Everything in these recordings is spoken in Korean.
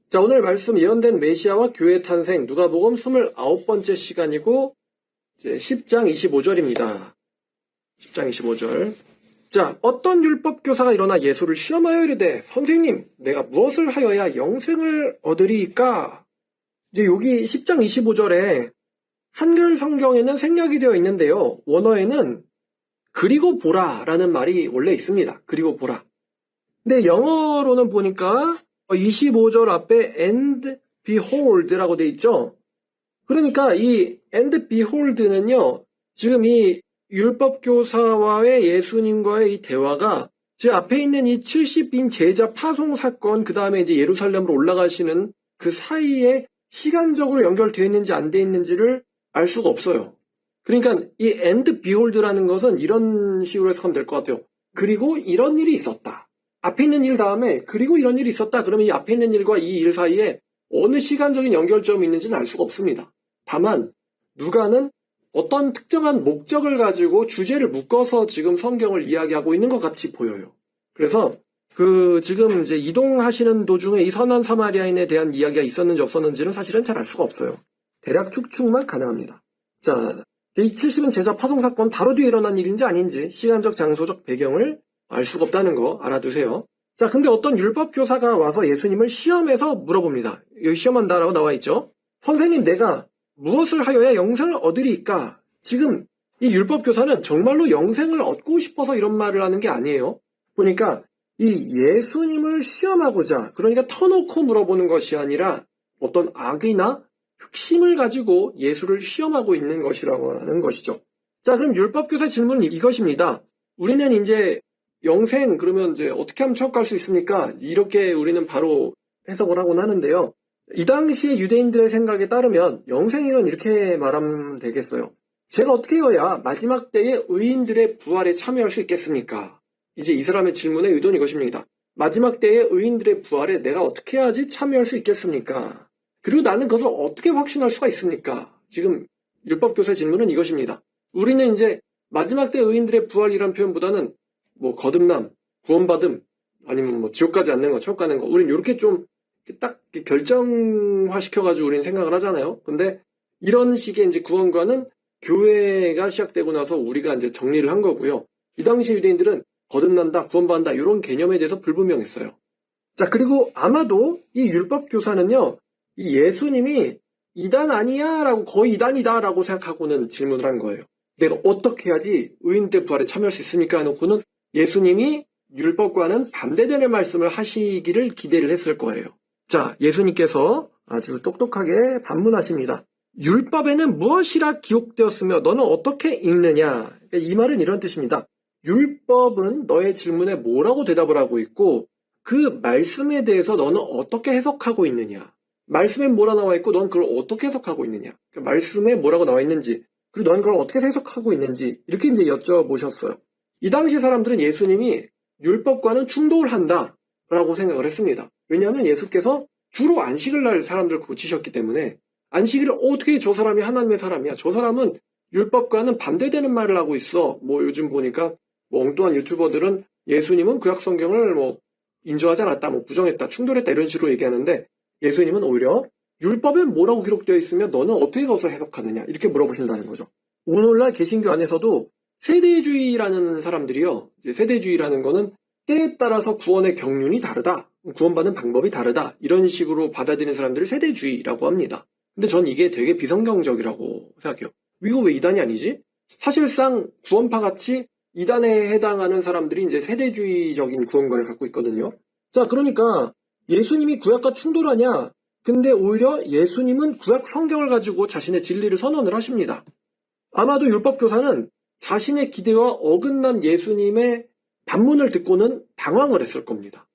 자, 오늘 말씀 예언된 메시아와 교회 탄생 누가복음 29번째 시간이고 이제 10장 25절입니다. 10장 25절. 자, 어떤 율법 교사가 일어나 예수를 시험하여 이르되 선생님, 내가 무엇을 하여야 영생을 얻으리이까? 이제 여기 10장 25절에 한글 성경에는 생략이 되어 있는데요. 원어에는 그리고 보라라는 말이 원래 있습니다. 그리고 보라. 근데 영어로는 보니까 25절 앞에 and behold라고 돼 있죠. 그러니까 이 and behold는요, 지금 이 율법 교사와의 예수님과의 이 대화가 제 앞에 있는 이 70인 제자 파송 사건, 그 다음에 이제 예루살렘으로 올라가시는 그 사이에 시간적으로 연결되어 있는지 안 되어 있는지를 알 수가 없어요. 그러니까 이 and behold라는 것은 이런 식으로 해석하면 될 것 같아요. 그리고 이런 일이 있었다. 앞에 있는 일 다음에 그리고 이런 일이 있었다. 그러면 이 앞에 있는 일과 이 일 사이에 어느 시간적인 연결점이 있는지는 알 수가 없습니다. 다만 누가는 어떤 특정한 목적을 가지고 주제를 묶어서 지금 성경을 이야기하고 있는 것 같이 보여요. 그래서 지금 이제 이동하시는 도중에 이 선한 사마리아인에 대한 이야기가 있었는지 없었는지는 사실은 잘 알 수가 없어요. 대략 추측만 가능합니다. 자, 이 70인 제자 파송 사건 바로 뒤에 일어난 일인지 아닌지 시간적 장소적 배경을 알 수가 없다는 거 알아두세요. 자, 근데 어떤 율법 교사가 와서 예수님을 시험해서 물어봅니다. 여기 시험한다라고 나와 있죠. 선생님, 내가 무엇을 하여야 영생을 얻으리이까? 지금 이 율법 교사는 정말로 영생을 얻고 싶어서 이런 말을 하는 게 아니에요. 보니까 이 예수님을 시험하고자, 그러니까 터놓고 물어보는 것이 아니라 어떤 악의나 흑심을 가지고 예수를 시험하고 있는 것이라고 하는 것이죠. 자, 그럼 율법 교사 질문은 이것입니다. 우리는 이제 영생 그러면 이제 어떻게 하면 천국 갈 수 있습니까? 이렇게 우리는 바로 해석을 하곤 하는데요. 이 당시의 유대인들의 생각에 따르면 영생이란 이렇게 말하면 되겠어요. 제가 어떻게 해야 마지막 때의 의인들의 부활에 참여할 수 있겠습니까? 이제 이 사람의 질문의 의도는 이것입니다. 마지막 때의 의인들의 부활에 내가 어떻게 해야지 참여할 수 있겠습니까? 그리고 나는 그것을 어떻게 확신할 수가 있습니까? 지금 율법교사의 질문은 이것입니다. 우리는 이제 마지막 때 의인들의 부활이라는 표현보다는 뭐 거듭남, 구원받음, 아니면 뭐 지옥 가지 않는 거, 천국 가는 거, 우린 이렇게 좀 딱 결정화 시켜가지고 우리는 생각을 하잖아요. 근데 이런 식의 이제 구원과는 교회가 시작되고 나서 우리가 이제 정리를 한 거고요. 이 당시 유대인들은 거듭난다, 구원받는다 이런 개념에 대해서 불분명했어요. 자, 그리고 아마도 이 율법 교사는요, 이 예수님이 이단 아니야 라고 거의 이단이다 라고 생각하고는 질문을 한 거예요. 내가 어떻게 해야지 의인들 부활에 참여할 수 있습니까? 해놓고는 예수님이 율법과는 반대되는 말씀을 하시기를 기대를 했을 거예요. 자, 예수님께서 아주 똑똑하게 반문하십니다. 율법에는 무엇이라 기록되었으며 너는 어떻게 읽느냐? 이 말은 이런 뜻입니다. 율법은 너의 질문에 뭐라고 대답을 하고 있고 그 말씀에 대해서 너는 어떻게 해석하고 있느냐? 말씀에 뭐라 나와 있고 넌 그걸 어떻게 해석하고 있느냐? 그러니까 말씀에 뭐라고 나와 있는지 그리고 넌 그걸 어떻게 해석하고 있는지 이렇게 이제 여쭤보셨어요. 이 당시 사람들은 예수님이 율법과는 충돌을 한다라고 생각을 했습니다. 왜냐하면 예수께서 주로 안식을 날 사람들을 고치셨기 때문에 안식일을 어떻게 저 사람이 하나님의 사람이야. 저 사람은 율법과는 반대되는 말을 하고 있어. 뭐 요즘 보니까 뭐 엉뚱한 유튜버들은 예수님은 구약 성경을 뭐 인정하지 않았다, 뭐 부정했다, 충돌했다 이런 식으로 얘기하는데 예수님은 오히려 율법에 뭐라고 기록되어 있으면 너는 어떻게 가서 해석하느냐 이렇게 물어보신다는 거죠. 오늘날 개신교 안에서도 세대주의라는 사람들이요. 이제 세대주의라는 거는 때에 따라서 구원의 경륜이 다르다. 구원받는 방법이 다르다. 이런 식으로 받아들이는 사람들을 세대주의라고 합니다. 근데 전 이게 되게 비성경적이라고 생각해요. 이거 왜 이단이 아니지? 사실상 구원파 같이 이단에 해당하는 사람들이 이제 세대주의적인 구원관을 갖고 있거든요. 자, 그러니까 예수님이 구약과 충돌하냐? 근데 오히려 예수님은 구약 성경을 가지고 자신의 진리를 선언을 하십니다. 아마도 율법교사는 자신의 기대와 어긋난 예수님의 반문을 듣고는 당황을 했을 겁니다.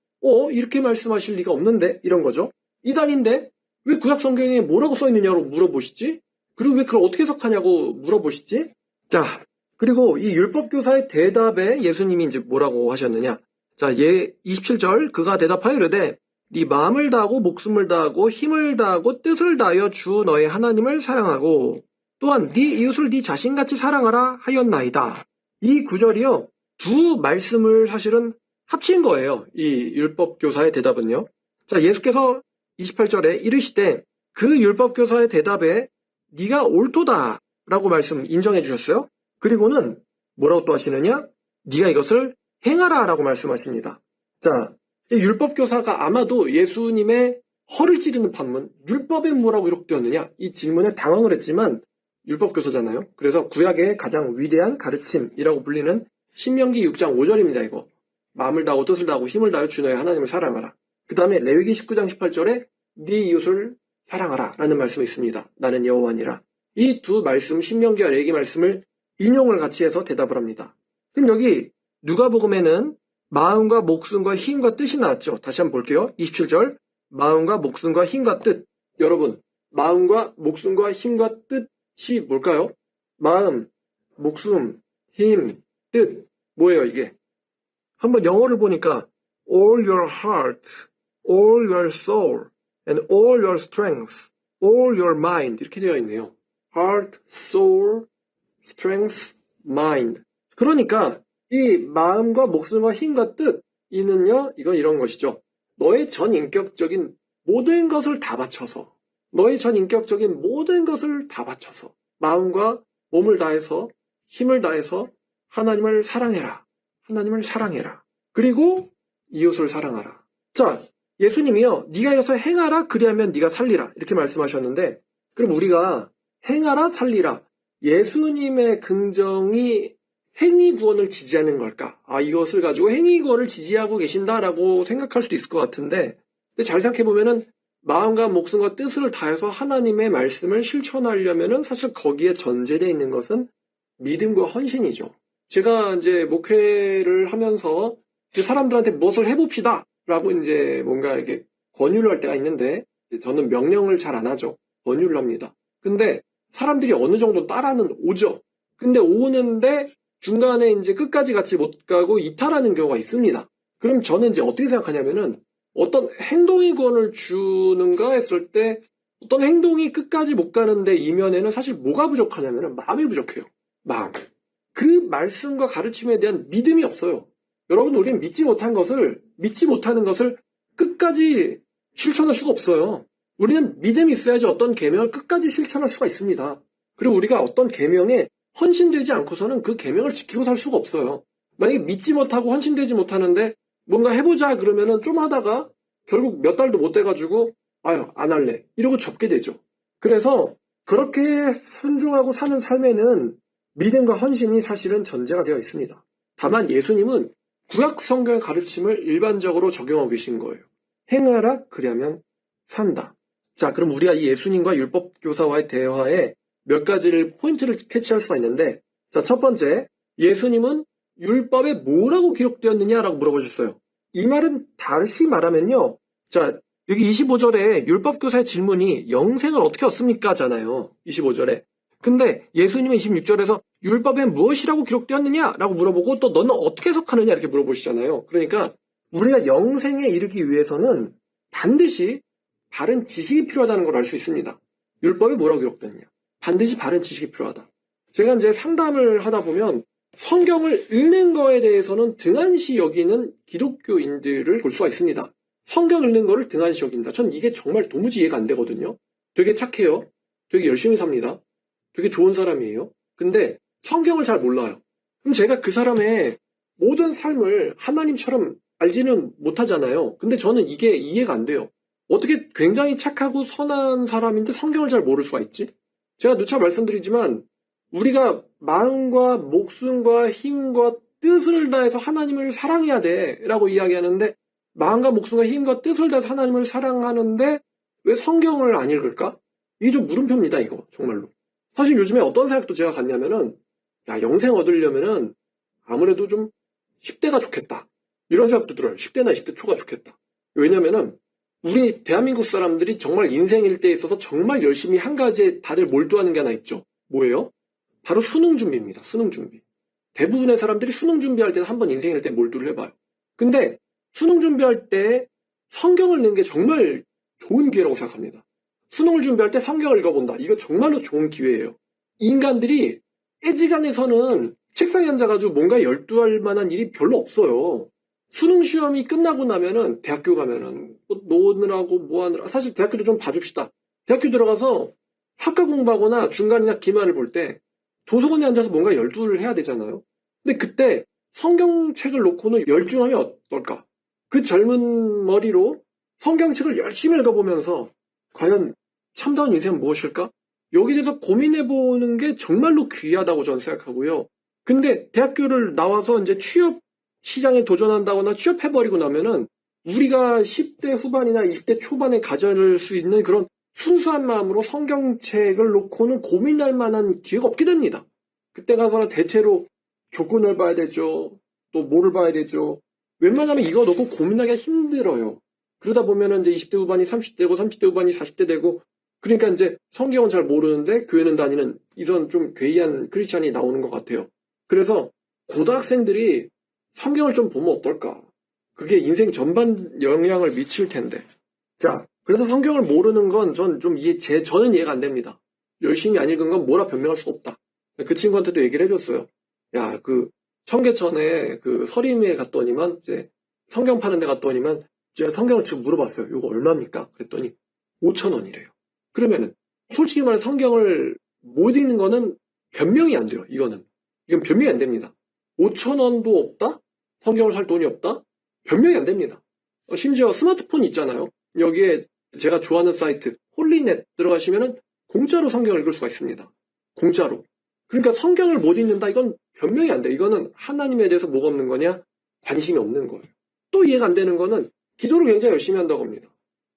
이렇게 말씀하실 리가 없는데? 이런 거죠. 이단인데 왜 구약 성경에 뭐라고 써있느냐고 물어보시지? 그리고 왜 그걸 어떻게 해석하냐고 물어보시지? 자, 그리고 이 율법교사의 대답에 예수님이 이제 뭐라고 하셨느냐? 자, 27절 그가 대답하여 이르되 네 마음을 다하고 목숨을 다하고 힘을 다하고 뜻을 다하여 주 너의 하나님을 사랑하고 또한 네 이웃을 네 자신같이 사랑하라 하였나이다. 이 구절이요. 두 말씀을 사실은 합친 거예요. 이 율법 교사의 대답은요. 자, 예수께서 28절에 이르시되 그 율법교사의 대답에 네가 옳도다 라고 말씀 인정해 주셨어요. 그리고는 뭐라고 또 하시느냐? 네가 이것을 행하라 라고 말씀하십니다. 자, 이 율법교사가 아마도 예수님의 허를 찌르는 판문, 율법에 뭐라고 기록되었느냐? 이 질문에 당황을 했지만 율법교사잖아요. 그래서 구약의 가장 위대한 가르침이라고 불리는 신명기 6장 5절입니다. 이거. 마음을 다하고 뜻을 다하고 힘을 다하여 주 너의 하나님을 사랑하라. 그 다음에 레위기 19장 18절에 네 이웃을 사랑하라 라는 말씀이 있습니다. 나는 여호와니라. 이 두 말씀, 신명기와 레위기 말씀을 인용을 같이 해서 대답을 합니다. 그럼 여기 누가복음에는 마음과 목숨과 힘과 뜻이 나왔죠. 다시 한번 볼게요. 27절 마음과 목숨과 힘과 뜻. 여러분, 마음과 목숨과 힘과 뜻이 뭘까요? 마음, 목숨, 힘, 뜻. 뭐예요 이게? 한번 영어를 보니까 all your heart, all your soul, and all your strength, all your mind 이렇게 되어 있네요. heart, soul, strength, mind. 그러니까 이 마음과 목숨과 힘과 뜻이는요, 이건 이런 것이죠. 너의 전 인격적인 모든 것을 다 바쳐서, 너의 전 인격적인 모든 것을 다 바쳐서 마음과 몸을 다해서 힘을 다해서 하나님을 사랑해라. 하나님을 사랑해라. 그리고 이웃을 사랑하라. 자, 예수님이요, 네가 이것을 행하라 그리하면 네가 살리라 이렇게 말씀하셨는데, 그럼 우리가 행하라 살리라, 예수님의 긍정이 행위 구원을 지지하는 걸까? 아, 이것을 가지고 행위 구원을 지지하고 계신다라고 생각할 수도 있을 것 같은데, 근데 잘 생각해보면은 마음과 목숨과 뜻을 다해서 하나님의 말씀을 실천하려면은 사실 거기에 전제되어 있는 것은 믿음과 헌신이죠. 제가 이제 목회를 하면서 사람들한테 무엇을 해봅시다 라고 이제 뭔가 이렇게 권유를 할 때가 있는데, 저는 명령을 잘 안 하죠. 권유를 합니다. 근데 사람들이 어느 정도 따라는 오죠. 근데 오는데 중간에 이제 끝까지 같이 못 가고 이탈하는 경우가 있습니다. 그럼 저는 이제 어떻게 생각하냐면은, 어떤 행동이 구원을 주는가 했을 때 어떤 행동이 끝까지 못 가는데 이면에는 사실 뭐가 부족하냐면은 마음이 부족해요. 마음. 그 말씀과 가르침에 대한 믿음이 없어요. 여러분, 우리는 믿지 못하는 것을 끝까지 실천할 수가 없어요. 우리는 믿음이 있어야지 어떤 계명을 끝까지 실천할 수가 있습니다. 그리고 우리가 어떤 계명에 헌신되지 않고서는 그 계명을 지키고 살 수가 없어요. 만약에 믿지 못하고 헌신되지 못하는데 뭔가 해보자 그러면은 좀 하다가 결국 몇 달도 못 돼가지고 아유 안 할래 이러고 접게 되죠. 그래서 그렇게 순종하고 사는 삶에는 믿음과 헌신이 사실은 전제가 되어 있습니다. 다만 예수님은 구약 성경의 가르침을 일반적으로 적용하고 계신 거예요. 행하라 그리하면 산다. 자, 그럼 우리가 이 예수님과 율법 교사와의 대화에 몇 가지를 포인트를 캐치할 수가 있는데, 자, 첫 번째, 예수님은 율법에 뭐라고 기록되었느냐라고 물어보셨어요. 이 말은 다시 말하면요, 자, 여기 25절에 율법 교사의 질문이 영생을 어떻게 얻습니까? 잖아요. 25절에. 근데 예수님은 26절에서 율법에 무엇이라고 기록되었느냐라고 물어보고 또 너는 어떻게 해석하느냐 이렇게 물어보시잖아요. 그러니까 우리가 영생에 이르기 위해서는 반드시 바른 지식이 필요하다는 걸 알 수 있습니다. 율법에 뭐라고 기록되느냐. 반드시 바른 지식이 필요하다. 제가 이제 상담을 하다 보면 성경을 읽는 거에 대해서는 등한시 여기는 기독교인들을 볼 수가 있습니다. 성경 읽는 거를 등한시 여긴다. 전 이게 정말 도무지 이해가 안 되거든요. 되게 착해요. 되게 열심히 삽니다. 되게 좋은 사람이에요. 근데 성경을 잘 몰라요. 그럼 제가 그 사람의 모든 삶을 하나님처럼 알지는 못하잖아요. 근데 저는 이게 이해가 안 돼요. 어떻게 굉장히 착하고 선한 사람인데 성경을 잘 모를 수가 있지? 제가 누차 말씀드리지만 우리가 마음과 목숨과 힘과 뜻을 다해서 하나님을 사랑해야 돼 라고 이야기하는데, 마음과 목숨과 힘과 뜻을 다해서 하나님을 사랑하는데 왜 성경을 안 읽을까? 이게 좀 물음표입니다, 이거 정말로. 사실 요즘에 어떤 생각도 제가 갖냐면은, 야, 영생 얻으려면은 아무래도 좀 10대가 좋겠다 이런 생각도 들어요. 10대나 20대 초가 좋겠다. 왜냐면은 우리 대한민국 사람들이 정말 인생 일대에 있어서 정말 열심히 한 가지에 다들 몰두하는 게 하나 있죠. 뭐예요? 바로 수능 준비입니다. 수능 준비. 대부분의 사람들이 수능 준비할 때는 한번 인생 일대 몰두를 해봐요. 근데 수능 준비할 때 성경을 읽는 게 정말 좋은 기회라고 생각합니다. 수능을 준비할 때 성경을 읽어본다. 이거 정말로 좋은 기회예요. 인간들이 애지간해서는 책상에 앉아가지고 뭔가 열두할 만한 일이 별로 없어요. 수능 시험이 끝나고 나면은 대학교 가면은 뭐 노느라고 뭐 하느라 사실 대학교도 좀 봐줍시다. 대학교 들어가서 학과 공부하거나 중간이나 기말을 볼 때 도서관에 앉아서 뭔가 열두를 해야 되잖아요. 근데 그때 성경책을 놓고는 열중하면 어떨까? 그 젊은 머리로 성경책을 열심히 읽어보면서 과연 참다운 인생은 무엇일까? 여기에 대해서 고민해보는 게 정말로 귀하다고 저는 생각하고요. 근데 대학교를 나와서 이제 취업 시장에 도전한다거나 취업해버리고 나면은 우리가 10대 후반이나 20대 초반에 가질 수 있는 그런 순수한 마음으로 성경책을 놓고는 고민할 만한 기회가 없게 됩니다. 그때 가서는 대체로 조건을 봐야 되죠. 또 뭐를 봐야 되죠. 웬만하면 이거 놓고 고민하기가 힘들어요. 그러다 보면은 이제 20대 후반이 30대고 30대 후반이 40대 되고 그러니까 이제 성경은 잘 모르는데 교회는 다니는 이런 좀 괴이한 크리스찬이 나오는 것 같아요. 그래서 고등학생들이 성경을 좀 보면 어떨까? 그게 인생 전반 영향을 미칠 텐데. 자, 그래서 성경을 모르는 건 저는 이해가 안 됩니다. 열심히 안 읽은 건 뭐라 변명할 수 없다. 그 친구한테도 얘기를 해줬어요. 야, 그 청계천에 그 서림에 갔더니만 이제 성경 파는 데 갔더니만 제가 성경을 지금 물어봤어요. 이거 얼마입니까? 그랬더니 5,000원이래요. 그러면은 솔직히 말해 성경을 못 읽는 거는 변명이 안 돼요. 이건 변명이 안 됩니다. 5,000원도 없다? 성경을 살 돈이 없다? 변명이 안 됩니다. 심지어 스마트폰 있잖아요. 여기에 제가 좋아하는 사이트 홀리넷 들어가시면은 공짜로 성경을 읽을 수가 있습니다. 공짜로. 그러니까 성경을 못 읽는다 이건 변명이 안 돼. 이거는 하나님에 대해서 뭐가 없는 거냐? 관심이 없는 거예요. 또 이해가 안 되는 거는 기도를 굉장히 열심히 한다고 합니다.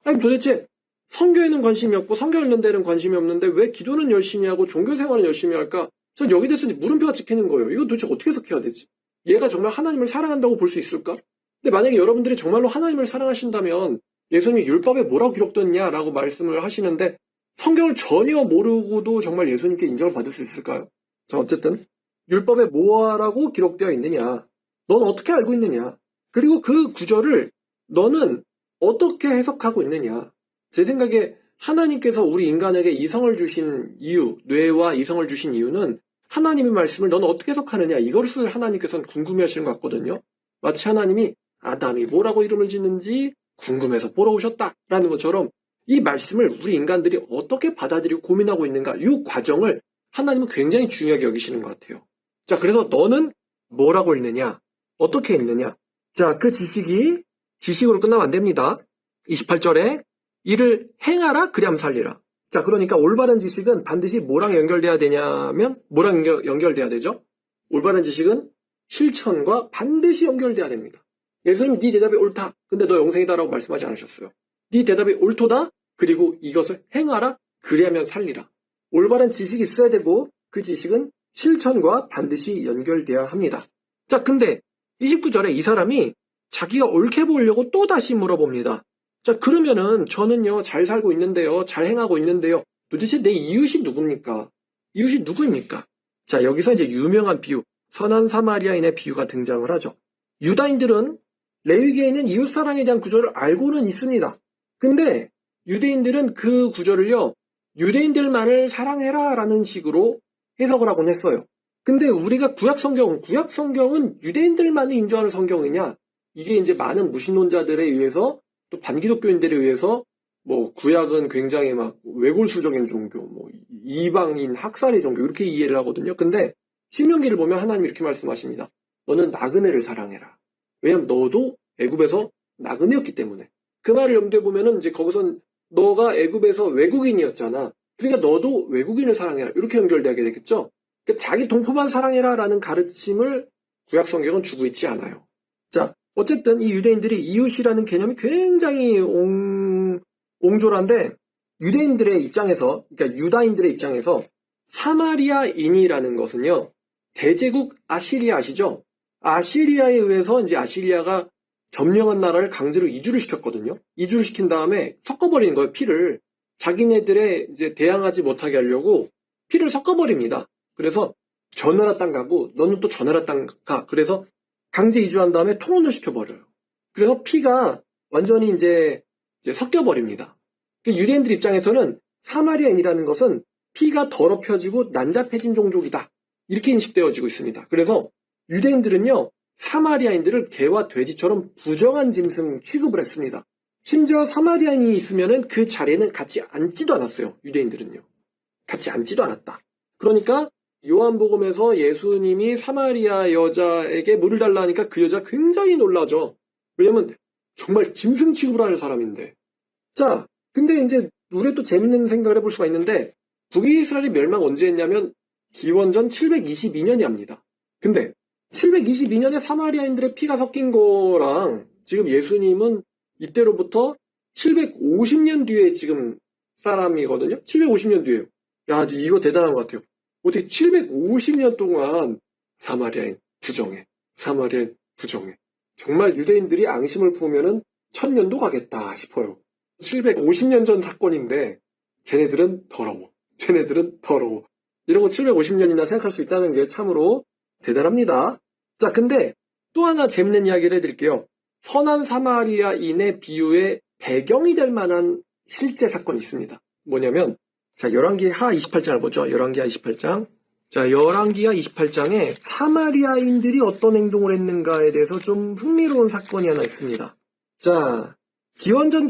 아니 도대체 성경에는 관심이 없고 성경 읽는 데는 관심이 없는데 왜 기도는 열심히 하고 종교생활은 열심히 할까? 전 여기 대해서 물음표가 찍히는 거예요. 이거 도대체 어떻게 해석해야 되지? 얘가 정말 하나님을 사랑한다고 볼 수 있을까? 근데 만약에 여러분들이 정말로 하나님을 사랑하신다면 예수님이 율법에 뭐라고 기록되었냐라고 말씀을 하시는데 성경을 전혀 모르고도 정말 예수님께 인정을 받을 수 있을까요? 자, 어쨌든 율법에 뭐라고 기록되어 있느냐? 넌 어떻게 알고 있느냐? 그리고 그 구절을 너는 어떻게 해석하고 있느냐? 제 생각에 하나님께서 우리 인간에게 이성을 주신 이유, 뇌와 이성을 주신 이유는 하나님의 말씀을 너는 어떻게 해석하느냐? 이것을 하나님께서는 궁금해하시는 것 같거든요. 마치 하나님이 아담이 뭐라고 이름을 짓는지 궁금해서 보러 오셨다라는 것처럼 이 말씀을 우리 인간들이 어떻게 받아들이고 고민하고 있는가 이 과정을 하나님은 굉장히 중요하게 여기시는 것 같아요. 자, 그래서 너는 뭐라고 읽느냐? 어떻게 읽느냐? 자, 그 지식으로 끝나면 안 됩니다. 28절에 이를 행하라 그리함 살리라. 자, 그러니까 올바른 지식은 반드시 뭐랑 연결돼야 되냐면 뭐랑 연결돼야 되죠? 올바른 지식은 실천과 반드시 연결돼야 됩니다. 예수님 네 대답이 옳다. 근데 너 영생이다라고 말씀하지 않으셨어요. 네 대답이 옳도다. 그리고 이것을 행하라. 그리하면 살리라. 올바른 지식이 있어야 되고 그 지식은 실천과 반드시 연결돼야 합니다. 자, 근데 29절에 이 사람이 자기가 옳게 보이려고 또 다시 물어봅니다. 자, 그러면은 저는요 잘 살고 있는데요. 잘 행하고 있는데요. 도대체 내 이웃이 누굽니까? 이웃이 누구입니까? 자, 여기서 이제 유명한 비유, 선한 사마리아인의 비유가 등장을 하죠. 유다인들은 레위기에 있는 이웃사랑에 대한 구절을 알고는 있습니다. 근데 유대인들은 그 구절을요, 유대인들만을 사랑해라 라는 식으로 해석을 하곤 했어요. 근데 우리가 구약성경은 유대인들만이 인정하는 성경이냐? 이게 이제 많은 무신론자들에 의해서 또 반기독교인들에 의해서 뭐 구약은 굉장히 막 외골수적인 종교, 뭐 이방인 학살의 종교 이렇게 이해를 하거든요. 근데 신명기를 보면 하나님이 이렇게 말씀하십니다. 너는 나그네를 사랑해라. 왜냐면 너도 애굽에서 나그네였기 때문에. 그 말을 염두에 보면은 이제 거기선 너가 애굽에서 외국인이었잖아. 그러니까 너도 외국인을 사랑해라. 이렇게 연결되게 되겠죠. 그러니까 자기 동포만 사랑해라라는 가르침을 구약 성경은 주고 있지 않아요. 자, 어쨌든 이 유대인들이 이웃이라는 개념이 굉장히 옹졸한데 유대인들의 입장에서, 그러니까 유다인들의 입장에서 사마리아인이라는 것은요, 대제국 아시리아 아시죠? 아시리아에 의해서 이제 아시리아가 점령한 나라를 강제로 이주를 시켰거든요. 이주를 시킨 다음에 섞어버리는 거예요, 피를. 자기네들의 이제 대항하지 못하게 하려고 피를 섞어버립니다. 그래서 저 나라 땅 가고 너는 또 저 나라 땅 가. 그래서 강제 이주한 다음에 통혼을 시켜버려요. 그래서 피가 완전히 이제 섞여버립니다. 유대인들 입장에서는 사마리아인이라는 것은 피가 더럽혀지고 난잡해진 종족이다. 이렇게 인식되어지고 있습니다. 그래서 유대인들은요, 사마리아인들을 개와 돼지처럼 부정한 짐승 취급을 했습니다. 심지어 사마리아인이 있으면은 그 자리에는 같이 앉지도 않았어요. 유대인들은요. 같이 앉지도 않았다. 그러니까 요한복음에서 예수님이 사마리아 여자에게 물을 달라 하니까 그 여자 굉장히 놀라죠. 왜냐면 정말 짐승 취급을 하는 사람인데. 자, 근데 이제 우리 또 재밌는 생각을 해볼 수가 있는데 북이스라엘이 멸망 언제 했냐면 기원전 722년이 합니다. 근데 722년에 사마리아인들의 피가 섞인 거랑 지금 예수님은 이때로부터 750년 뒤에 지금 사람이거든요. 750년 뒤에요. 야, 이거 대단한 것 같아요. 어떻게 750년 동안 사마리아인 부정해. 사마리아인 부정해. 정말 유대인들이 앙심을 품으면은 1000년도 가겠다 싶어요. 750년 전 사건인데 쟤네들은 더러워. 쟤네들은 더러워. 이런 거 750년이나 생각할 수 있다는 게 참으로 대단합니다. 자, 근데 또 하나 재밌는 이야기를 해드릴게요. 선한 사마리아인의 비유의 배경이 될 만한 실제 사건이 있습니다. 뭐냐면 자, 열왕기하 28장을 보죠. 열왕기하 28장. 자, 열왕기하 28장에 사마리아인들이 어떤 행동을 했는가에 대해서 좀 흥미로운 사건이 하나 있습니다. 자, 기원전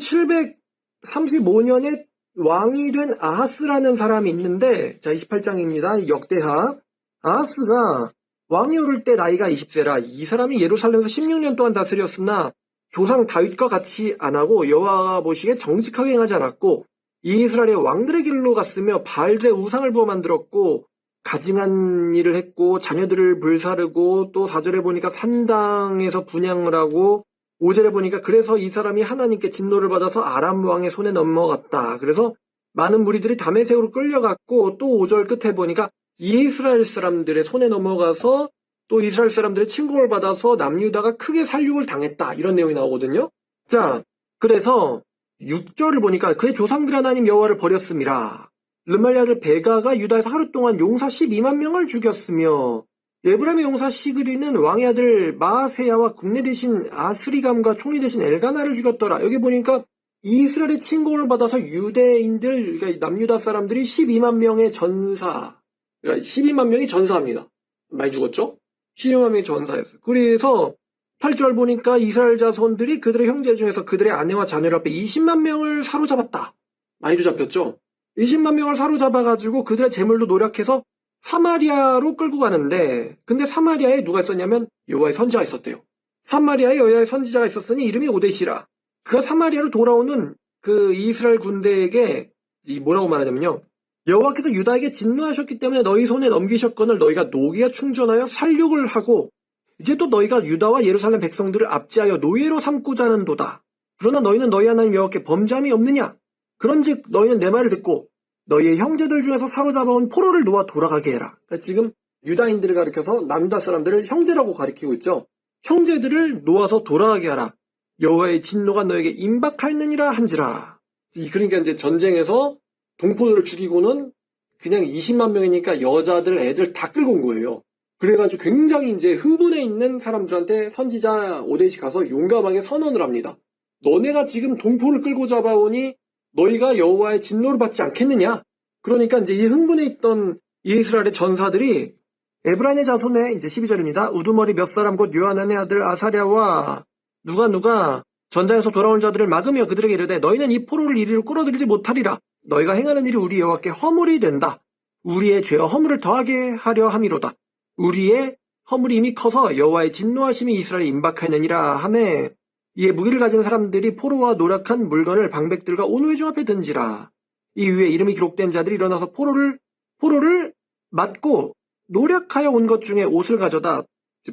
735년에 왕이 된 아하스라는 사람이 있는데, 자, 28장입니다. 역대하. 아하스가 왕이 오를 때 나이가 20세라 이 사람이 예루살렘에서 16년 동안 다스렸으나 조상 다윗과 같이 안 하고 여호와가 보시기에 정직하게 행하지 않았고 이스라엘의 왕들의 길로 갔으며 바알들의 우상을 부어 만들었고 가증한 일을 했고 자녀들을 불사르고 또 4절에 보니까 산당에서 분향을 하고 5절에 보니까 그래서 이 사람이 하나님께 진노를 받아서 아람 왕의 손에 넘어갔다. 그래서 많은 무리들이 다메섹으로 끌려갔고 또 5절 끝에 보니까 이스라엘 사람들의 손에 넘어가서 또 이스라엘 사람들의 침공을 받아서 남유다가 크게 살육을 당했다. 이런 내용이 나오거든요. 자, 그래서 6절을 보니까 그의 조상들 하나님 여호와를 버렸음이라. 르말리 아들 베가가 유다에서 하루 동안 용사 12만 명을 죽였으며 에브라임의 용사 시그리는 왕의 아들 마아세야와 국내 대신 아스리감과 총리 대신 엘가나를 죽였더라. 여기 보니까 이스라엘의 침공을 받아서 유대인들, 그러니까 남유다 사람들이 12만 명의 전사, 그러니까 12만 명이 전사합니다. 많이 죽었죠? 12만 명이 전사였어요. 그래서 8절 보니까 이스라엘 자손들이 그들의 형제 중에서 그들의 아내와 자녀를 앞에 20만 명을 사로잡았다. 많이도 잡혔죠? 20만 명을 사로잡아가지고 그들의 재물도 노력해서 사마리아로 끌고 가는데 근데 사마리아에 누가 있었냐면 여호와의 선지자가 있었대요. 사마리아에 여호와의 선지자가 있었으니 이름이 오데시라. 그가 사마리아로 돌아오는 그 이스라엘 군대에게 뭐라고 말하냐면요. 여호와께서 유다에게 진노하셨기 때문에 너희 손에 넘기셨거늘 너희가 노기가 충전하여 살육을 하고 이제 또 너희가 유다와 예루살렘 백성들을 압제하여 노예로 삼고자 하는도다. 그러나 너희는 너희 하나님 여호와께 범죄함이 없느냐? 그런즉 너희는 내 말을 듣고 너희의 형제들 중에서 사로잡아온 포로를 놓아 돌아가게 해라. 그러니까 지금 유다인들을 가리켜서 남유다 사람들을 형제라고 가리키고 있죠. 형제들을 놓아서 돌아가게 하라. 여호와의 진노가 너에게 임박하였느니라 한지라. 그러니까 이제 전쟁에서 동포들을 죽이고는 그냥 20만 명이니까 여자들, 애들 다 끌고 온 거예요. 그래가지고 굉장히 이제 흥분해 있는 사람들한테 선지자 오데시 가서 용감하게 선언을 합니다. 너네가 지금 동포를 끌고 잡아오니 너희가 여호와의 진노를 받지 않겠느냐? 그러니까 이제 이 흥분해 있던 이스라엘의 전사들이 에브라임의 자손의 이제 12절입니다. 우두머리 몇 사람 곧 요하난의 아들 아사랴와 누가 전장에서 돌아온 자들을 막으며 그들에게 이르되 너희는 이 포로를 이리로 끌어들이지 못하리라. 너희가 행하는 일이 우리 여호와께 허물이 된다. 우리의 죄와 허물을 더하게 하려 함이로다. 우리의 허물이 이미 커서 여호와의 진노하심이 이스라엘에 임박하느니라 하매 이에 무기를 가진 사람들이 포로와 노력한 물건을 방백들과 온 회중 앞에 던지라. 이 위에 이름이 기록된 자들이 일어나서 포로를 맞고 노력하여 온 것 중에 옷을 가져다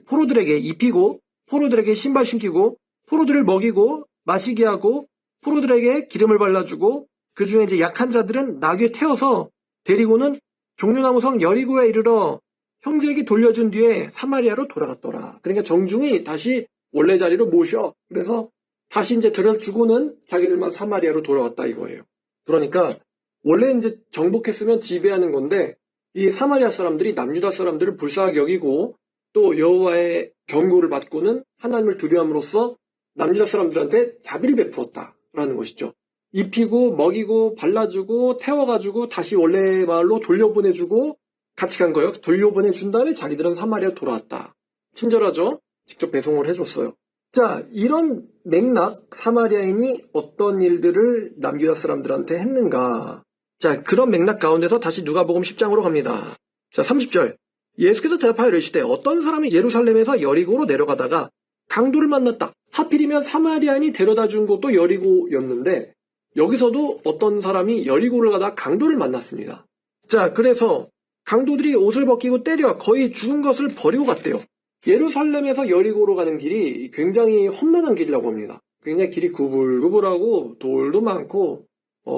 포로들에게 입히고 포로들에게 신발 신기고 포로들을 먹이고 마시게 하고 포로들에게 기름을 발라주고 그 중에 이제 약한 자들은 나귀에 태워서 데리고는 종려나무 성 여리고에 이르러 형제에게 돌려준 뒤에 사마리아로 돌아갔더라. 그러니까 정중히 다시 원래 자리로 모셔. 그래서 다시 이제 들어주고는 자기들만 사마리아로 돌아왔다 이거예요. 그러니까 원래 이제 정복했으면 지배하는 건데 이 사마리아 사람들이 남유다 사람들을 불쌍하게 여기고 또 여호와의 경고를 받고는 하나님을 두려움으로써 남유다 사람들한테 자비를 베풀었다라는 것이죠. 입히고 먹이고 발라주고 태워가지고 다시 원래 마을로 돌려보내주고 같이 간 거예요. 돌려보내준 다음에 자기들은 사마리아 돌아왔다. 친절하죠? 직접 배송을 해줬어요. 자, 이런 맥락, 사마리아인이 어떤 일들을 남유다 사람들한테 했는가. 자, 그런 맥락 가운데서 다시 누가복음 10장으로 갑니다. 자, 30절. 예수께서 대답하여 이르시되 어떤 사람이 예루살렘에서 여리고로 내려가다가 강도를 만났다. 하필이면 사마리아인이 데려다 준 곳도 여리고였는데 여기서도 어떤 사람이 여리고를 가다 강도를 만났습니다. 자, 그래서 강도들이 옷을 벗기고 때려 거의 죽은 것을 버리고 갔대요. 예루살렘에서 여리고로 가는 길이 굉장히 험난한 길이라고 합니다. 굉장히 길이 구불구불하고 돌도 많고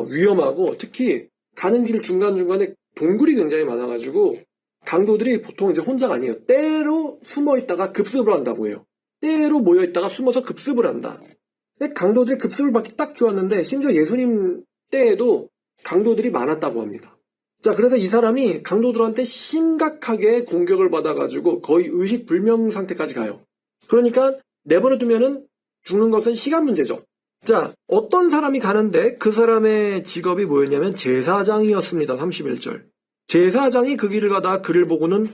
위험하고 특히 가는 길 중간중간에 동굴이 굉장히 많아가지고 강도들이 보통 이제 혼자가 아니에요. 때로 숨어 있다가 급습을 한다고 해요. 때로 모여 있다가 숨어서 급습을 한다. 근데 강도들이 급습을 받기 딱 좋았는데 심지어 예수님 때에도 강도들이 많았다고 합니다. 자, 그래서 이 사람이 강도들한테 심각하게 공격을 받아가지고 거의 의식불명 상태까지 가요. 그러니까 내버려 두면은 죽는 것은 시간 문제죠. 자, 어떤 사람이 가는데 그 사람의 직업이 뭐였냐면 제사장이었습니다. 31절. 제사장이 그 길을 가다 그를 보고는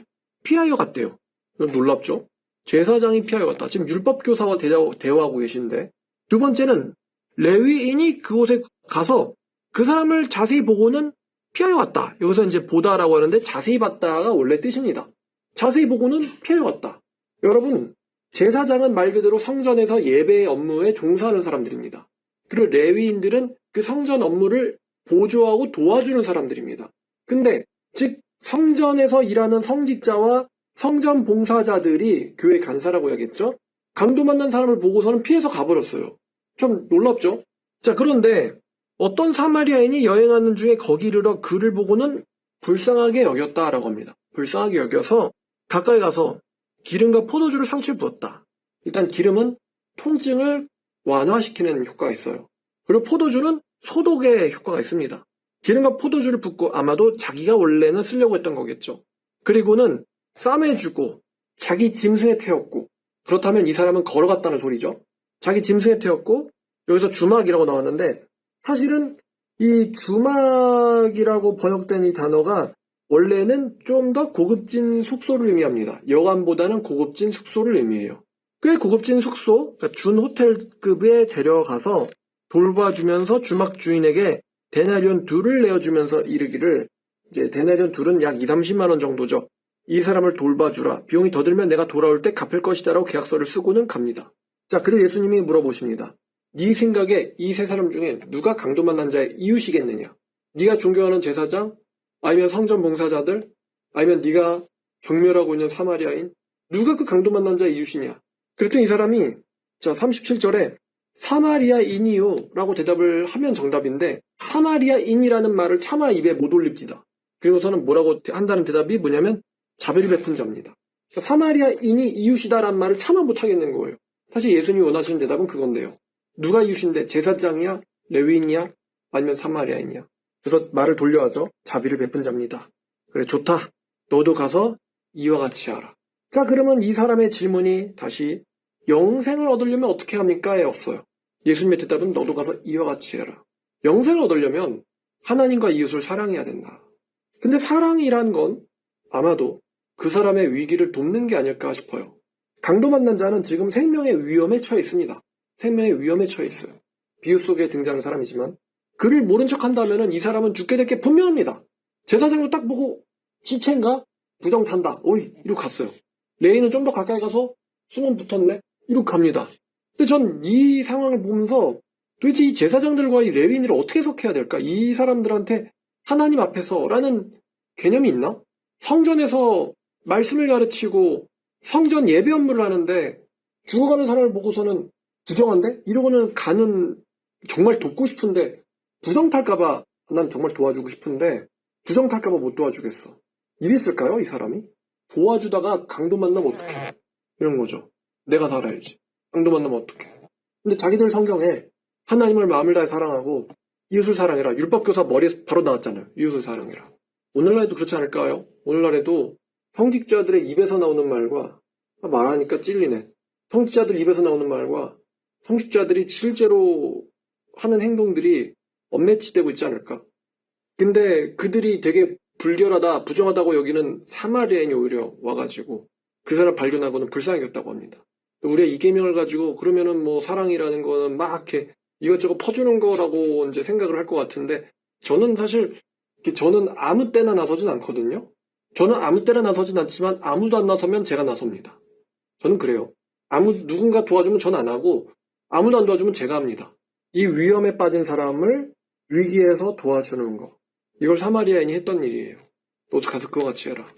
피하여 갔대요. 놀랍죠? 제사장이 피하여 갔다. 지금 율법교사와 대화하고 계신데 두 번째는 레위인이 그곳에 가서 그 사람을 자세히 보고는 피하여 갔다. 여기서 이제 보다라고 하는데 자세히 봤다가 원래 뜻입니다. 자세히 보고는 피하여 갔다. 여러분, 제사장은 말 그대로 성전에서 예배 업무에 종사하는 사람들입니다. 그리고 레위인들은 그 성전 업무를 보조하고 도와주는 사람들입니다. 근데 즉 성전에서 일하는 성직자와 성전 봉사자들이 교회 간사라고 해야겠죠? 강도 만난 사람을 보고서는 피해서 가버렸어요. 좀 놀랍죠? 자, 그런데 어떤 사마리아인이 여행하는 중에 거기 이르러 그를 보고는 불쌍하게 여겼다라고 합니다. 불쌍하게 여겨서 가까이 가서 기름과 포도주를 상추에 부었다. 일단 기름은 통증을 완화시키는 효과가 있어요. 그리고 포도주는 소독의 효과가 있습니다. 기름과 포도주를 붓고 아마도 자기가 원래는 쓰려고 했던 거겠죠. 그리고는 싸매주고 자기 짐승에 태웠고 그렇다면 이 사람은 걸어갔다는 소리죠. 자기 짐승에 태웠고 여기서 주막이라고 나왔는데 사실은 이 주막이라고 번역된 이 단어가 원래는 좀 더 고급진 숙소를 의미합니다. 여관보다는 고급진 숙소를 의미해요. 꽤 고급진 숙소, 그러니까 준 호텔급에 데려가서 돌봐주면서 주막 주인에게 데나리온 둘을 내어주면서 이르기를 이제 데나리온 둘은 약 2~30만 원 정도죠. 이 사람을 돌봐주라. 비용이 더 들면 내가 돌아올 때 갚을 것이다 라고 계약서를 쓰고는 갑니다. 자, 그리고 예수님이 물어보십니다. 네 생각에 이 세 사람 중에 누가 강도 만난 자의 이웃이겠느냐? 네가 존경하는 제사장? 아니면 성전 봉사자들? 아니면 네가 경멸하고 있는 사마리아인? 누가 그 강도 만난 자의 이웃이냐? 그랬더니 이 사람이 자 37절에 사마리아인이요 라고 대답을 하면 정답인데 사마리아인이라는 말을 차마 입에 못 올립니다. 그리고서는 뭐라고 한다는 대답이 뭐냐면 자비를 베푼 자입니다. 그러니까 사마리아인이 이웃이다라는 말을 차마 못 하겠는 거예요. 사실 예수님이 원하시는 대답은 그건데요. 누가 이웃인데 제사장이야? 레위인이야? 아니면 사마리아인이야? 그래서 말을 돌려하죠. 자비를 베푼 자입니다. 그래 좋다. 너도 가서 이와 같이 하라. 자, 그러면 이 사람의 질문이 다시 영생을 얻으려면 어떻게 합니까?에 없어요. 예수님의 대답은 너도 가서 이와 같이 해라. 영생을 얻으려면 하나님과 이웃을 사랑해야 된다. 근데 사랑이란 건 아마도 그 사람의 위기를 돕는 게 아닐까 싶어요. 강도 만난 자는 지금 생명의 위험에 처해 있습니다. 생명의 위험에 처해 있어요. 비유 속에 등장하는 사람이지만 그를 모른 척 한다면 이 사람은 죽게 될 게 분명합니다. 제사장도 딱 보고 지체인가? 부정 탄다. 오이 이러고 갔어요. 레이는 좀 더 가까이 가서 숨은 붙었네. 이러고 갑니다. 근데 전 이 상황을 보면서 도대체 이 제사장들과 이 레위인을 어떻게 해석해야 될까? 이 사람들한테 하나님 앞에서라는 개념이 있나? 성전에서 말씀을 가르치고 성전 예배 업무를 하는데 죽어가는 사람을 보고서는 부정한데? 이러고는 가는 정말 돕고 싶은데 부정 탈까봐 난 정말 도와주고 싶은데 부정 탈까봐 못 도와주겠어. 이랬을까요? 이 사람이? 도와주다가 강도 만나면 어떡해? 이런 거죠. 내가 살아야지. 강도 만나면 어떡해? 근데 자기들 성경에 하나님을 마음을 다해 사랑하고 이웃을 사랑해라. 율법교사 머리에 바로 나왔잖아요. 이웃을 사랑해라. 오늘날에도 그렇지 않을까요? 오늘날에도 성직자들의 입에서 나오는 말과 말하니까 찔리네. 성직자들 입에서 나오는 말과 성직자들이 실제로 하는 행동들이 언매치되고 있지 않을까? 근데 그들이 되게 불결하다, 부정하다고 여기는 사마리아인이 오히려 와가지고 그 사람 발견하고는 불쌍히 여겼다고 합니다. 우리가 이 계명을 가지고 그러면은 뭐 사랑이라는 거는 막 이렇게 이것저것 퍼주는 거라고 이제 생각을 할 것 같은데 저는 사실 저는 아무 때나 나서진 않거든요. 저는 아무 때나 나서진 않지만 아무도 안 나서면 제가 나섭니다. 저는 그래요. 누군가 도와주면 전 안 하고 아무도 안 도와주면 제가 합니다. 이 위험에 빠진 사람을 위기에서 도와주는 거. 이걸 사마리아인이 했던 일이에요. 너도 가서 그거 같이 해라.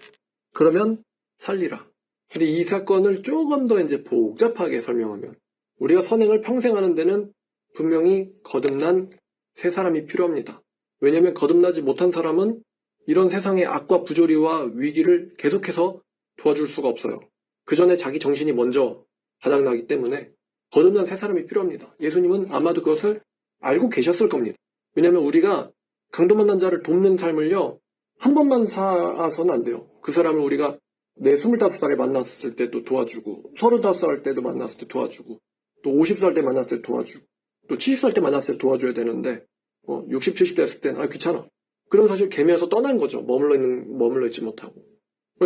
그러면 살리라. 근데 이 사건을 조금 더 이제 복잡하게 설명하면 우리가 선행을 평생 하는 데는 분명히 거듭난 새 사람이 필요합니다. 왜냐하면 거듭나지 못한 사람은 이런 세상의 악과 부조리와 위기를 계속해서 도와줄 수가 없어요. 그 전에 자기 정신이 먼저 바닥나기 때문에 거듭난 새 사람이 필요합니다. 예수님은 아마도 그것을 알고 계셨을 겁니다. 왜냐하면 우리가 강도 만난 자를 돕는 삶을요, 한 번만 살아서는 안 돼요. 그 사람을 우리가 내 25살에 만났을 때도 도와주고 35살 때도 만났을 때 도와주고 또 50살 때 만났을 때 도와주고 또 70살 때 만났을 때 도와줘야 되는데 60, 70 됐을 땐 귀찮아. 그럼 사실 개미에서 떠난 거죠. 머물러 있지 못하고.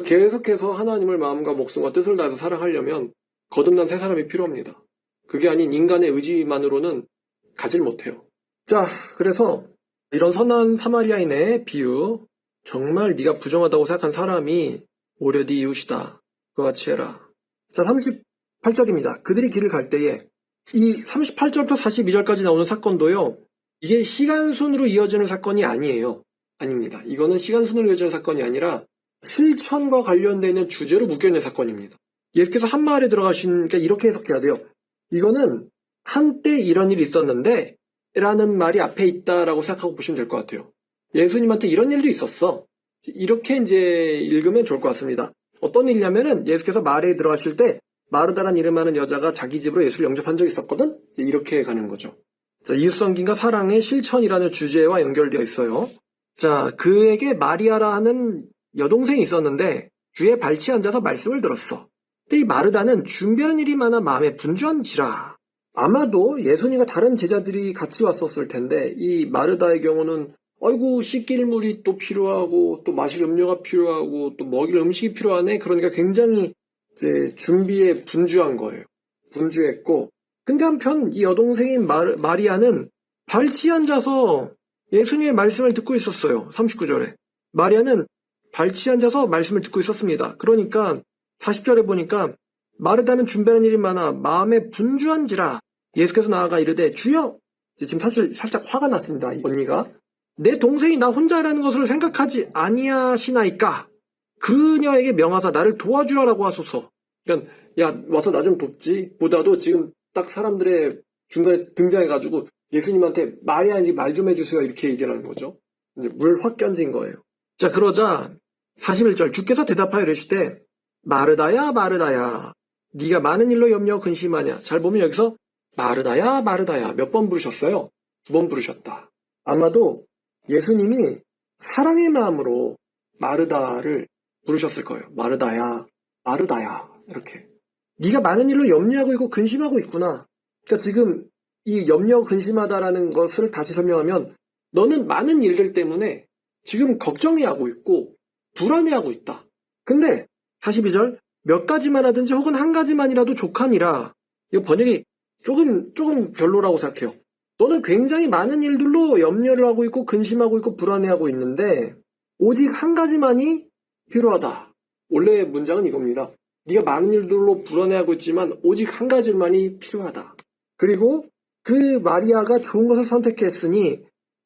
계속해서 하나님을 마음과 목숨과 뜻을 다해서 사랑하려면 거듭난 새 사람이 필요합니다. 그게 아닌 인간의 의지만으로는 가질 못해요. 자, 그래서 이런 선한 사마리아인의 비유, 정말 네가 부정하다고 생각한 사람이 오려 네 이웃이다. 그와 같이 해라. 자, 38절입니다. 그들이 길을 갈 때에 이 38절부터 42절까지 나오는 사건도요. 이게 시간순으로 이어지는 사건이 아니에요. 아닙니다. 이거는 시간순으로 이어지는 사건이 아니라 실천과 관련되어 있는 주제로 묶여있는 사건입니다. 예수께서 한 마을에 들어가시니까 이렇게 해석해야 돼요. 이거는 한때 이런 일이 있었는데 라는 말이 앞에 있다라고 생각하고 보시면 될 것 같아요. 예수님한테 이런 일도 있었어. 이렇게 이제 읽으면 좋을 것 같습니다. 어떤 일이냐면은 예수께서 마을에 들어가실 때 마르다라는 이름하는 여자가 자기 집으로 예수를 영접한 적이 있었거든? 이렇게 가는 거죠. 자, 이웃섬김과 사랑의 실천이라는 주제와 연결되어 있어요. 자, 그에게 마리아라 하는 여동생이 있었는데 주에 발치에 앉아서 말씀을 들었어. 근데 이 마르다는 준비하는 일이 많아 마음에 분주한지라. 아마도 예수님과 다른 제자들이 같이 왔었을 텐데 이 마르다의 경우는 아이고 씻길 물이 또 필요하고 또 마실 음료가 필요하고 또 먹일 음식이 필요하네. 그러니까 굉장히 이제 준비에 분주한 거예요. 분주했고 근데 한편 이 여동생인 마리아는 발치에 앉아서 예수님의 말씀을 듣고 있었어요. 39절에. 마리아는 발치에 앉아서 말씀을 듣고 있었습니다. 그러니까 40절에 보니까 마르다는 준비하는 일이 많아 마음에 분주한지라 예수께서 나아가 이르되 주여, 지금 사실 살짝 화가 났습니다. 이 언니가. 내 동생이 나 혼자라는 것을 생각하지 아니하시나이까 그녀에게 명하사 나를 도와주라라고 하소서. 그러니까 야 와서 나 좀 돕지 보다도 지금 딱 사람들의 중간에 등장해가지고 예수님한테 마리아에게 말 좀 해주세요 이렇게 얘기를 하는 거죠. 이제 물 확 끼얹은 거예요. 자, 그러자 41절 주께서 대답하여 이르시되 마르다야 마르다야 네가 많은 일로 염려하고 근심하냐. 잘 보면 여기서 마르다야 마르다야 몇 번 부르셨어요? 2번 부르셨다. 아마도 예수님이 사랑의 마음으로 마르다를 부르셨을 거예요. 마르다야 마르다야 이렇게. 네가 많은 일로 염려하고 있고 근심하고 있구나. 그러니까 지금 이 염려하고 근심하다라는 것을 다시 설명하면 너는 많은 일들 때문에 지금 걱정해하고 있고 불안해하고 있다. 근데 42절 몇 가지만 하든지 혹은 한 가지만이라도 족하니라. 이거 번역이 조금 별로라고 생각해요. 너는 굉장히 많은 일들로 염려를 하고 있고 근심하고 있고 불안해하고 있는데 오직 한 가지만이 필요하다. 원래 문장은 이겁니다. 네가 많은 일들로 불안해하고 있지만 오직 한 가지만이 필요하다. 그리고 그 마리아가 좋은 것을 선택했으니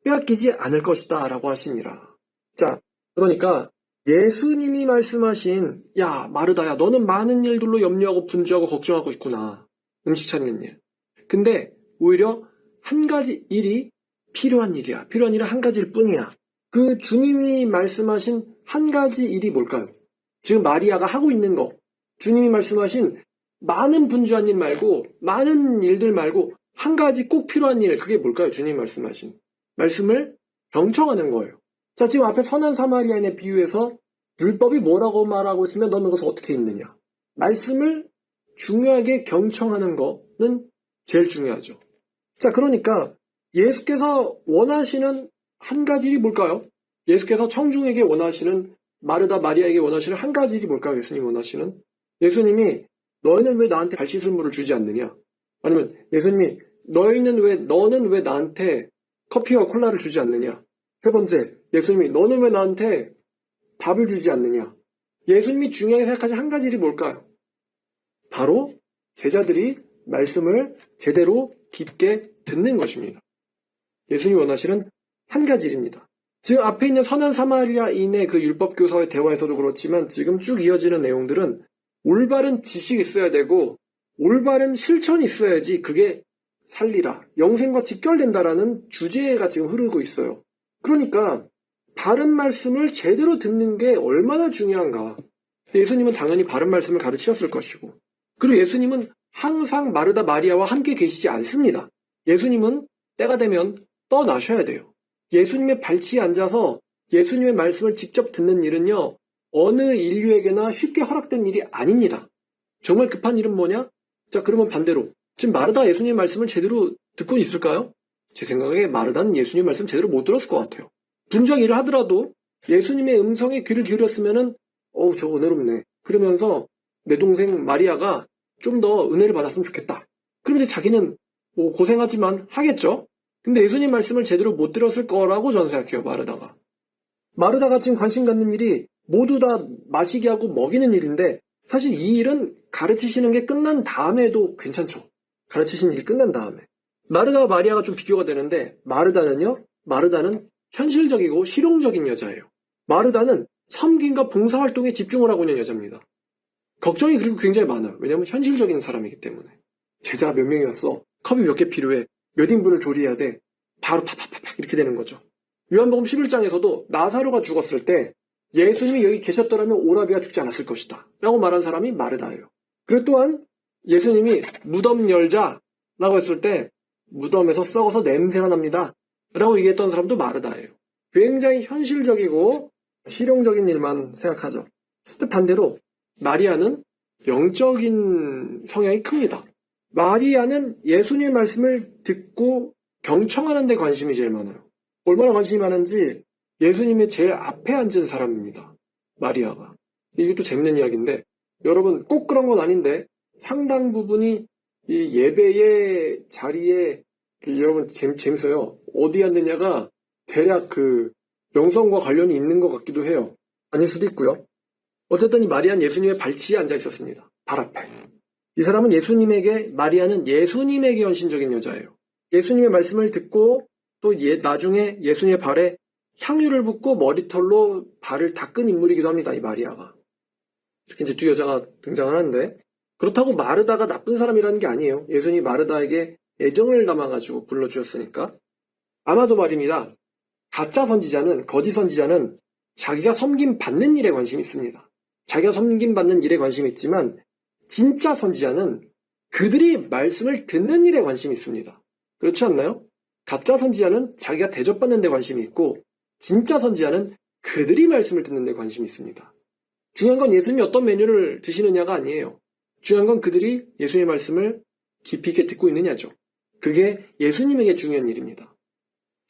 빼앗기지 않을 것이다 라고 하시니라. 자, 그러니까 예수님이 말씀하신 야 마르다야 너는 많은 일들로 염려하고 분주하고 걱정하고 있구나. 음식 찾는 일. 근데 오히려 한 가지 일이 필요한 일이야. 필요한 일은 한 가지일 뿐이야. 그 주님이 말씀하신 한 가지 일이 뭘까요? 지금 마리아가 하고 있는 거. 주님이 말씀하신 많은 분주한 일 말고 많은 일들 말고 한 가지 꼭 필요한 일. 그게 뭘까요? 주님이 말씀하신. 말씀을 경청하는 거예요. 자, 지금 앞에 선한 사마리아인의 비유에서 율법이 뭐라고 말하고 있으면 너는 그것을 어떻게 읽느냐. 말씀을 중요하게 경청하는 거는 제일 중요하죠. 자, 그러니까 예수께서 원하시는 한 가지 일이 뭘까요? 예수께서 청중에게 원하시는 마르다 마리아에게 원하시는 한 가지 일이 뭘까요? 예수님이 원하시는? 예수님이 너희는 왜 나한테 발 씻을 물을 주지 않느냐? 아니면 예수님이 너는 왜 나한테 커피와 콜라를 주지 않느냐? 세 번째, 예수님이 너는 왜 나한테 밥을 주지 않느냐? 예수님이 중요하게 생각하신 한 가지 일이 뭘까요? 바로 제자들이 말씀을 제대로 깊게 듣는 것입니다. 예수님이 원하시는 한 가지 일입니다. 지금 앞에 있는 선한 사마리아인의 그 율법교사의 대화에서도 그렇지만 지금 쭉 이어지는 내용들은 올바른 지식이 있어야 되고 올바른 실천이 있어야지 그게 살리라, 영생과 직결된다라는 주제가 지금 흐르고 있어요. 그러니까 바른 말씀을 제대로 듣는 게 얼마나 중요한가. 예수님은 당연히 바른 말씀을 가르치셨을 것이고, 그리고 예수님은 항상 마르다 마리아와 함께 계시지 않습니다. 예수님은 때가 되면 떠나셔야 돼요. 예수님의 발치에 앉아서 예수님의 말씀을 직접 듣는 일은요, 어느 인류에게나 쉽게 허락된 일이 아닙니다. 정말 급한 일은 뭐냐? 자, 그러면 반대로 지금 마르다가 예수님의 말씀을 제대로 듣고 있을까요? 제 생각에 마르다는 예수님의 말씀 제대로 못 들었을 것 같아요. 분주하게 일을 하더라도 예수님의 음성에 귀를 기울였으면은 저거 은혜롭네. 그러면서 내 동생 마리아가 좀 더 은혜를 받았으면 좋겠다. 그러면 이제 자기는 뭐 고생하지만 하겠죠? 근데 예수님 말씀을 제대로 못 들었을 거라고 저는 생각해요, 마르다가. 마르다가 지금 관심 갖는 일이 모두 다 마시게 하고 먹이는 일인데 사실 이 일은 가르치시는 게 끝난 다음에도 괜찮죠. 가르치시는 일이 끝난 다음에. 마르다와 마리아가 좀 비교가 되는데 마르다는 현실적이고 실용적인 여자예요. 마르다는 섬김과 봉사활동에 집중을 하고 있는 여자입니다. 걱정이 그리고 굉장히 많아요. 왜냐하면 현실적인 사람이기 때문에. 제자가 몇 명이었어? 컵이 몇 개 필요해? 몇 인분을 조리해야 돼? 바로 팍팍팍 이렇게 되는 거죠. 요한복음 11장에서도 나사로가 죽었을 때 예수님이 여기 계셨더라면 오라비가 죽지 않았을 것이다 라고 말한 사람이 마르다예요. 그리고 또한 예수님이 무덤 열자라고 했을 때 무덤에서 썩어서 냄새가 납니다 라고 얘기했던 사람도 마르다예요. 굉장히 현실적이고 실용적인 일만 생각하죠. 근데 반대로 마리아는 영적인 성향이 큽니다. 마리아는 예수님의 말씀을 듣고 경청하는 데 관심이 제일 많아요. 얼마나 관심이 많은지 예수님의 제일 앞에 앉은 사람입니다. 마리아가. 이게 또 재밌는 이야기인데 여러분 꼭 그런 건 아닌데 상당 부분이 이 예배의 자리에 여러분 재밌어요. 어디 앉느냐가 대략 그 영성과 관련이 있는 것 같기도 해요. 아닐 수도 있고요. 어쨌든 이 마리아는 예수님의 발치에 앉아 있었습니다. 발 앞에. 이 사람은 마리아는 예수님에게 헌신적인 여자예요. 예수님의 말씀을 듣고 또 나중에 예수님의 발에 향유를 붓고 머리털로 발을 닦은 인물이기도 합니다. 이 마리아가. 이렇게 이제 두 여자가 등장을 하는데 그렇다고 마르다가 나쁜 사람이라는 게 아니에요. 예수님이 마르다에게 애정을 담아가지고 불러주셨으니까. 아마도 말입니다. 가짜 선지자는, 거짓 선지자는 자기가 섬김받는 일에 관심이 있습니다. 자기가 섬김받는 일에 관심이 있지만 진짜 선지자는 그들이 말씀을 듣는 일에 관심이 있습니다. 그렇지 않나요? 가짜 선지자는 자기가 대접받는 데 관심이 있고 진짜 선지자는 그들이 말씀을 듣는 데 관심이 있습니다. 중요한 건 예수님이 어떤 메뉴를 드시느냐가 아니에요. 중요한 건 그들이 예수님의 말씀을 깊이 있게 듣고 있느냐죠. 그게 예수님에게 중요한 일입니다.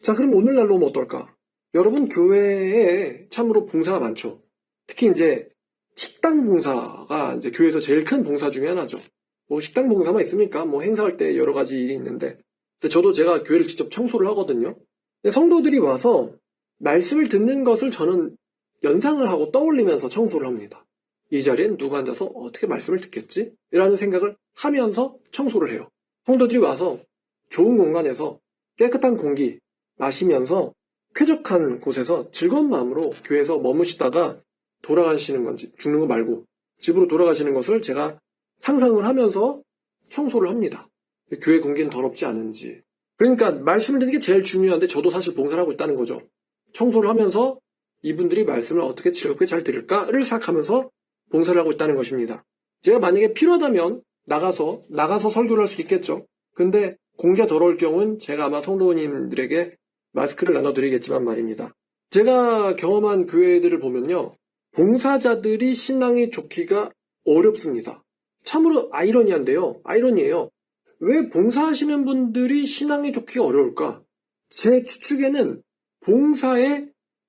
자, 그럼 오늘날로 오면 어떨까? 여러분 교회에 참으로 봉사가 많죠. 특히 이제 식당 봉사가 이제 교회에서 제일 큰 봉사 중에 하나죠. 뭐 식당 봉사만 있습니까? 뭐 행사할 때 여러 가지 일이 있는데. 근데 저도 제가 교회를 직접 청소를 하거든요. 근데 성도들이 와서 말씀을 듣는 것을 저는 연상을 하고 떠올리면서 청소를 합니다. 이 자리엔 누가 앉아서 어떻게 말씀을 듣겠지? 이라는 생각을 하면서 청소를 해요. 성도들이 와서 좋은 공간에서 깨끗한 공기 마시면서 쾌적한 곳에서 즐거운 마음으로 교회에서 머무시다가 돌아가시는 건지 죽는 거 말고 집으로 돌아가시는 것을 제가 상상을 하면서 청소를 합니다. 교회 공기는 더럽지 않은지. 그러니까 말씀을 듣는 게 제일 중요한데 저도 사실 봉사를 하고 있다는 거죠. 청소를 하면서 이분들이 말씀을 어떻게 즐겁게 잘 들을까를 생각하면서 봉사를 하고 있다는 것입니다. 제가 만약에 필요하다면 나가서 설교를 할 수 있겠죠. 근데 공기가 더러울 경우는 제가 아마 성도님들에게 마스크를 나눠드리겠지만 말입니다. 제가 경험한 교회들을 보면요. 봉사자들이 신앙이 좋기가 어렵습니다. 참으로 아이러니한데요. 아이러니예요. 왜 봉사하시는 분들이 신앙이 좋기가 어려울까? 제 추측에는 봉사에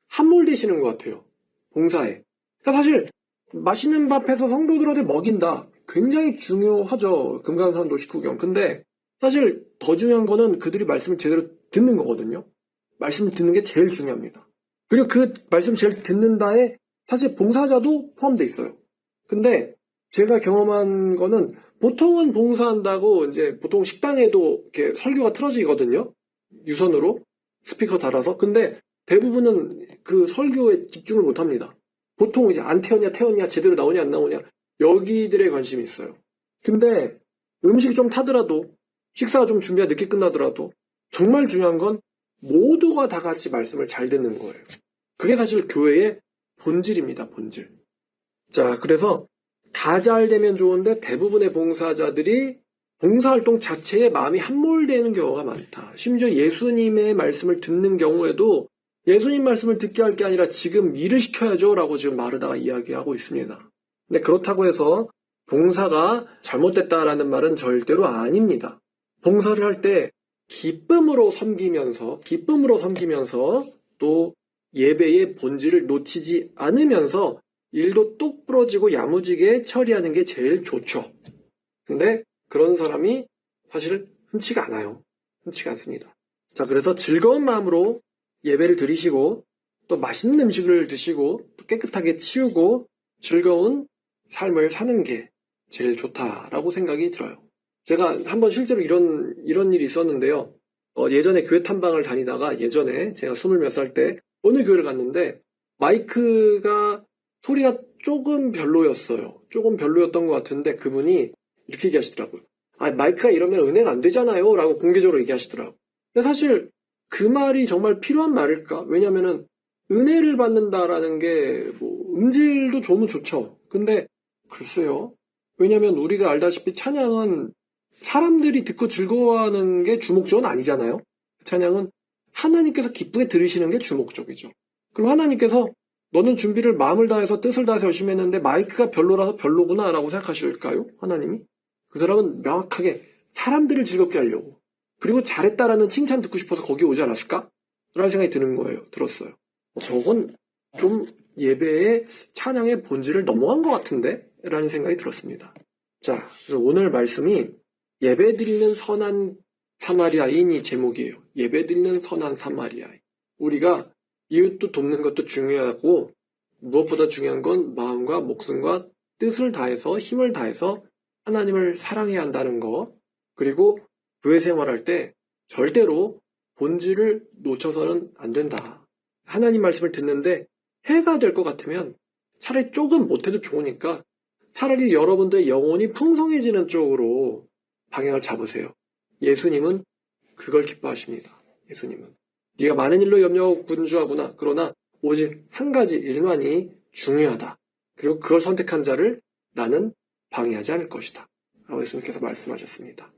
함몰되시는 것 같아요. 봉사에. 그러니까 사실 맛있는 밥 해서 성도들한테 먹인다. 굉장히 중요하죠. 금강산도 식후경. 근데 사실 더 중요한 거는 그들이 말씀을 제대로 듣는 거거든요. 말씀을 듣는 게 제일 중요합니다. 그리고 그 말씀 제일 듣는다에 사실 봉사자도 포함되어 있어요. 근데 제가 경험한 거는 보통은 봉사한다고 이제 보통 식당에도 이렇게 설교가 틀어지거든요. 유선으로 스피커 달아서. 근데 대부분은 그 설교에 집중을 못 합니다. 보통 이제 안 태웠냐 태웠냐 제대로 나오냐 안 나오냐 여기들에 관심이 있어요. 근데 음식이 좀 타더라도 식사가 좀 준비가 늦게 끝나더라도 정말 중요한 건 모두가 다 같이 말씀을 잘 듣는 거예요. 그게 사실 교회의 본질입니다. 본질. 자, 그래서 다 잘 되면 좋은데 대부분의 봉사자들이 봉사활동 자체에 마음이 함몰되는 경우가 많다. 심지어 예수님의 말씀을 듣는 경우에도 예수님 말씀을 듣게 할 게 아니라 지금 일을 시켜야죠 라고 지금 마르다가 이야기하고 있습니다. 근데 그렇다고 해서 봉사가 잘못됐다라는 말은 절대로 아닙니다. 봉사를 할 때 기쁨으로 섬기면서 또 예배의 본질을 놓치지 않으면서 일도 똑 부러지고 야무지게 처리하는 게 제일 좋죠. 근데 그런 사람이 사실 흔치가 않아요. 흔치가 않습니다. 자, 그래서 즐거운 마음으로 예배를 드리시고 또 맛있는 음식을 드시고 또 깨끗하게 치우고 즐거운 삶을 사는 게 제일 좋다라고 생각이 들어요. 제가 한번 실제로 이런 일이 있었는데요. 예전에 교회 탐방을 다니다가 예전에 제가 20몇 살 때 어느 교회를 갔는데 마이크가 소리가 조금 별로였어요. 조금 별로였던 것 같은데 그분이 이렇게 얘기하시더라고요. 아, 마이크가 이러면 은혜가 안 되잖아요 라고 공개적으로 얘기하시더라고요. 근데 사실 그 말이 정말 필요한 말일까? 왜냐면은 은혜를 받는다라는 게 뭐 음질도 좋으면 좋죠. 근데 글쎄요. 왜냐면 우리가 알다시피 찬양은 사람들이 듣고 즐거워하는 게 주목적은 아니잖아요. 찬양은 하나님께서 기쁘게 들으시는 게 주목적이죠. 그럼 하나님께서 너는 준비를 마음을 다해서 뜻을 다해서 열심히 했는데 마이크가 별로라서 별로구나 라고 생각하실까요? 하나님이? 그 사람은 명확하게 사람들을 즐겁게 하려고 그리고 잘했다라는 칭찬 듣고 싶어서 거기 오지 않았을까? 라는 생각이 드는 거예요. 들었어요. 저건 좀 예배의 찬양의 본질을 넘어간 것 같은데? 라는 생각이 들었습니다. 자, 그래서 오늘 말씀이 예배드리는 선한 사마리아인이 제목이에요. 예배드리는 선한 사마리아인. 우리가 이웃도 돕는 것도 중요하고 무엇보다 중요한 건 마음과 목숨과 뜻을 다해서 힘을 다해서 하나님을 사랑해야 한다는 거. 그리고 교회 생활할 때 절대로 본질을 놓쳐서는 안 된다. 하나님 말씀을 듣는데 해가 될 것 같으면 차라리 조금 못해도 좋으니까 차라리 여러분들의 영혼이 풍성해지는 쪽으로 방향을 잡으세요. 예수님은 그걸 기뻐하십니다. 예수님은. 네가 많은 일로 염려하고 분주하구나. 그러나 오직 한 가지 일만이 중요하다. 그리고 그걸 선택한 자를 나는 방해하지 않을 것이다. 라고 예수님께서 말씀하셨습니다.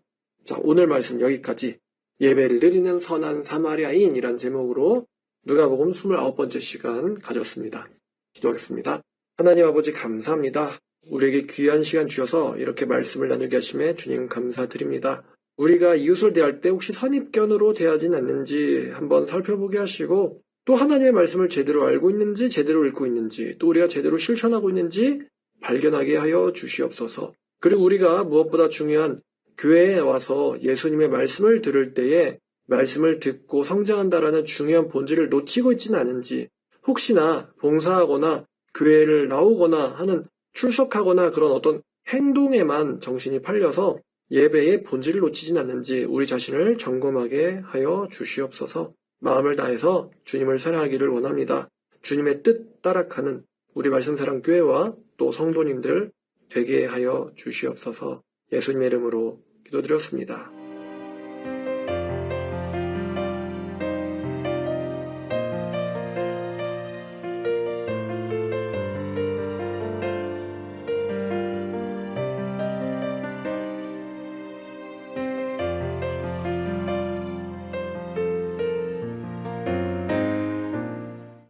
자, 오늘 말씀 여기까지 예배를 드리는 선한 사마리아인이란 제목으로 누가복음 29번째 시간 가졌습니다. 기도하겠습니다. 하나님 아버지 감사합니다. 우리에게 귀한 시간 주셔서 이렇게 말씀을 나누게 하심에 주님 감사드립니다. 우리가 이웃을 대할 때 혹시 선입견으로 대하진 않는지 한번 살펴보게 하시고 또 하나님의 말씀을 제대로 알고 있는지 제대로 읽고 있는지 또 우리가 제대로 실천하고 있는지 발견하게 하여 주시옵소서. 그리고 우리가 무엇보다 중요한 교회에 와서 예수님의 말씀을 들을 때에 말씀을 듣고 성장한다라는 중요한 본질을 놓치고 있지는 않은지 혹시나 봉사하거나 교회를 나오거나 하는 출석하거나 그런 어떤 행동에만 정신이 팔려서 예배의 본질을 놓치진 않는지 우리 자신을 점검하게 하여 주시옵소서. 마음을 다해서 주님을 사랑하기를 원합니다. 주님의 뜻 따라가는 우리 말씀사랑교회와 또 성도님들 되게 하여 주시옵소서. 예수님의 이름으로 기도드렸습니다.